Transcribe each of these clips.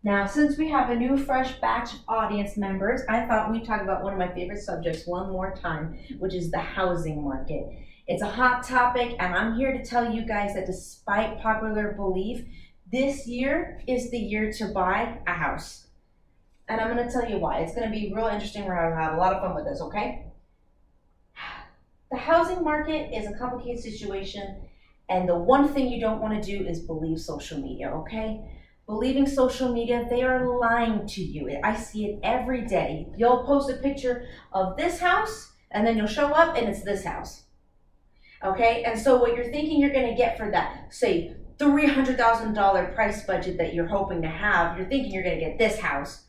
Now, since we have a new fresh batch of audience members, I thought we'd talk about one of my favorite subjects one more time, which is the housing market. It's a hot topic, and I'm here to tell you guys that despite popular belief, this year is the year to buy a house. And I'm going to tell you why. It's going to be real interesting. We're going to have a lot of fun with this, okay? The housing market is a complicated situation, and the one thing you don't want to do is believe social media, okay? Believing social media, they are lying to you. I see it every day. You'll post a picture of this house, and then you'll show up and it's this house. Okay, and so what you're thinking you're gonna get for that, say, $300,000 price budget that you're hoping to have, you're thinking you're gonna get this house,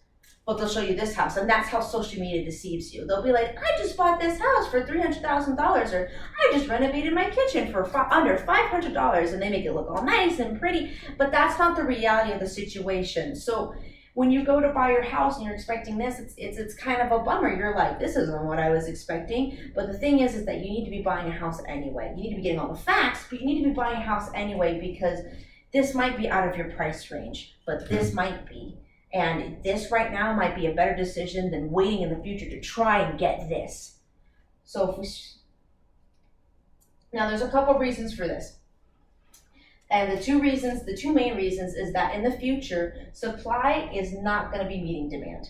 but they'll show you this house, and that's how social media deceives you. They'll be like, I just bought this house for $300,000, or I just renovated my kitchen for under $500, and they make it look all nice and pretty, but that's not the reality of the situation. So when you go to buy your house and you're expecting this, it's kind of a bummer. You're like, this isn't what I was expecting. But the thing is that you need to be buying a house anyway. You need to be getting all the facts, but you need to be buying a house anyway because this might be out of your price range, but this might be. And this right now might be a better decision than waiting in the future to try and get this. So now there's a couple of reasons for this. And the two main reasons is that in the future, supply is not going to be meeting demand.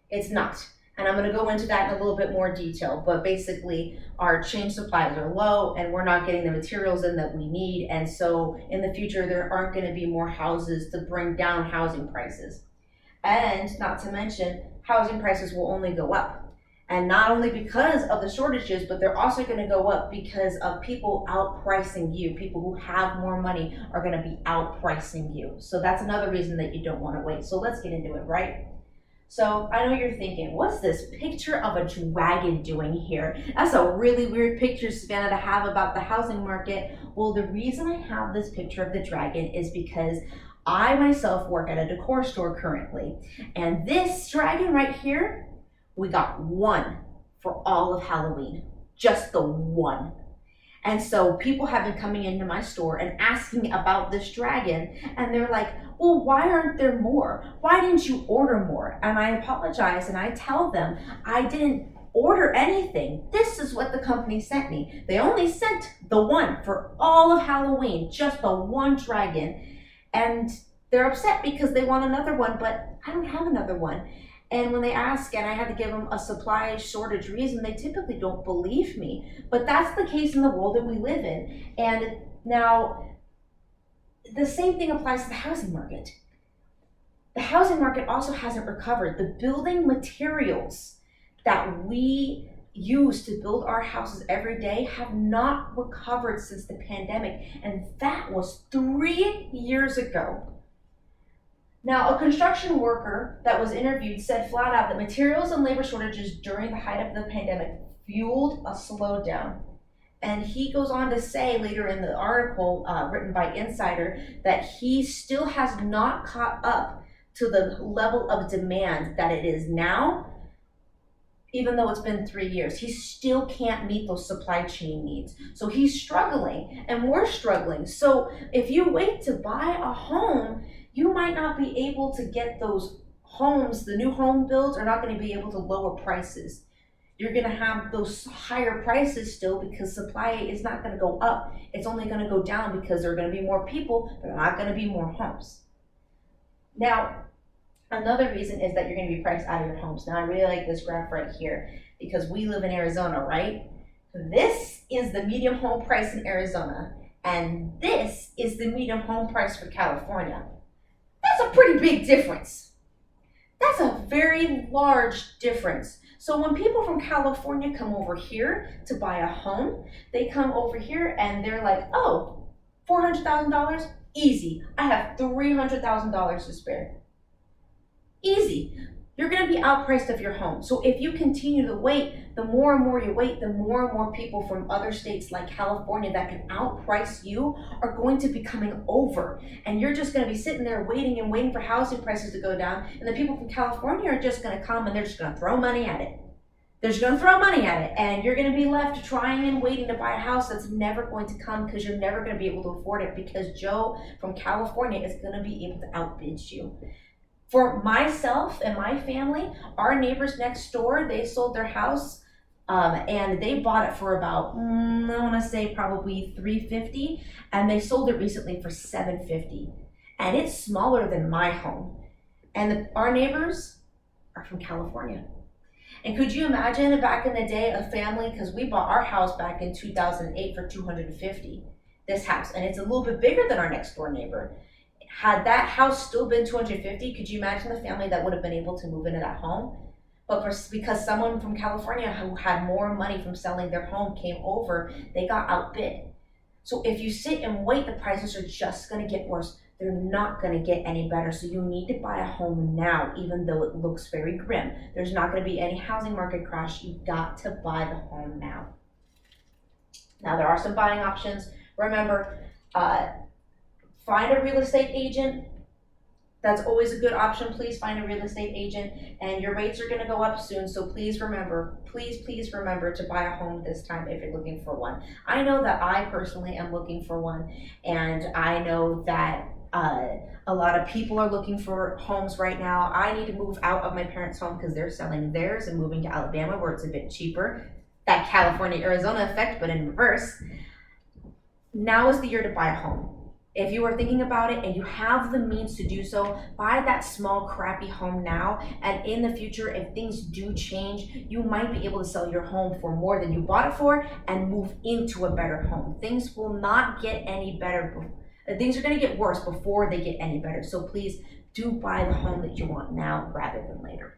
It's not. And I'm going to go into that in a little bit more detail, but basically our change supplies are low and we're not getting the materials in that we need. And so in the future, there aren't going to be more houses to bring down housing prices. And not to mention, housing prices will only go up. And not only because of the shortages, but they're also going to go up because of people outpricing you. People who have more money are going to be outpricing you. So that's another reason that you don't want to wait. So let's get into it, right? So I know you're thinking, what's this picture of a dragon doing here? That's a really weird picture, Savannah, to have about the housing market. Well, the reason I have this picture of the dragon is because I myself work at a decor store currently. And this dragon right here, we got one for all of Halloween, just the one. And so people have been coming into my store and asking about this dragon, and they're like, well, why aren't there more? Why didn't you order more? And I apologize and I tell them I didn't order anything. This is what the company sent me. They only sent the one for all of Halloween, just the one dragon. And they're upset because they want another one, but I don't have another one. And when they ask, and I had to give them a supply shortage reason, they typically don't believe me. But that's the case in the world that we live in. And now, the same thing applies to the housing market. The housing market also hasn't recovered. The building materials that we use to build our houses every day have not recovered since the pandemic. And that was 3 years ago. Now, a construction worker that was interviewed said flat out that materials and labor shortages during the height of the pandemic fueled a slowdown. And he goes on to say later in the article written by Insider that he still has not caught up to the level of demand that it is now, even though it's been 3 years. He still can't meet those supply chain needs. So he's struggling and we're struggling. So if you wait to buy a home, you might not be able to get those homes. The new home builds are not going to be able to lower prices. You're going to have those higher prices still because supply is not going to go up. It's only going to go down because there are going to be more people, but there are not going to be more homes. Now, another reason is that you're going to be priced out of your homes. Now, I really like this graph right here because we live in Arizona, right? This is the median home price in Arizona, and this is the median home price for California. That's a pretty big difference. That's a very large difference. So when people from California come over here to buy a home, they come over here and they're like, oh, $400,000? Easy. I have $300,000 to spare. Easy. You're going to be outpriced of your home. So if you continue to wait, the more and more you wait, the more and more people from other states like California that can outprice you are going to be coming over. And you're just going to be sitting there waiting and waiting for housing prices to go down. And the people from California are just going to come and they're just going to throw money at it. They're just going to throw money at it. And you're going to be left trying and waiting to buy a house that's never going to come because you're never going to be able to afford it because Joe from California is going to be able to outbid you. For myself and my family, our neighbors next door, they sold their house, and they bought it for about, I want to say probably $350, and they sold it recently for $750, and it's smaller than my home. And our neighbors are from California. And could you imagine back in the day, a family, because we bought our house back in 2008 for $250, this house, and it's a little bit bigger than our next door neighbor. Had that house still been $250, could you imagine the family that would have been able to move into that home? But because someone from California who had more money from selling their home came over, they got outbid. So if you sit and wait, the prices are just going to get worse. They're not going to get any better. So you need to buy a home now, even though it looks very grim. There's not going to be any housing market crash. You've got to buy the home now. Now, there are some buying options. Remember, find a real estate agent. That's always a good option. Please find a real estate agent, and your rates are going to go up soon. So please remember, please remember to buy a home this time if you're looking for one. I know that I personally am looking for one, and I know that a lot of people are looking for homes right now. I need to move out of my parents' home because they're selling theirs and moving to Alabama where it's a bit cheaper. That California, Arizona effect, but in reverse. Now is the year to buy a home. If you are thinking about it and you have the means to do so, buy that small crappy home now, and in the future, if things do change, you might be able to sell your home for more than you bought it for and move into a better home. Things will not get any better. Things are going to get worse before they get any better. So please do buy the home that you want now rather than later.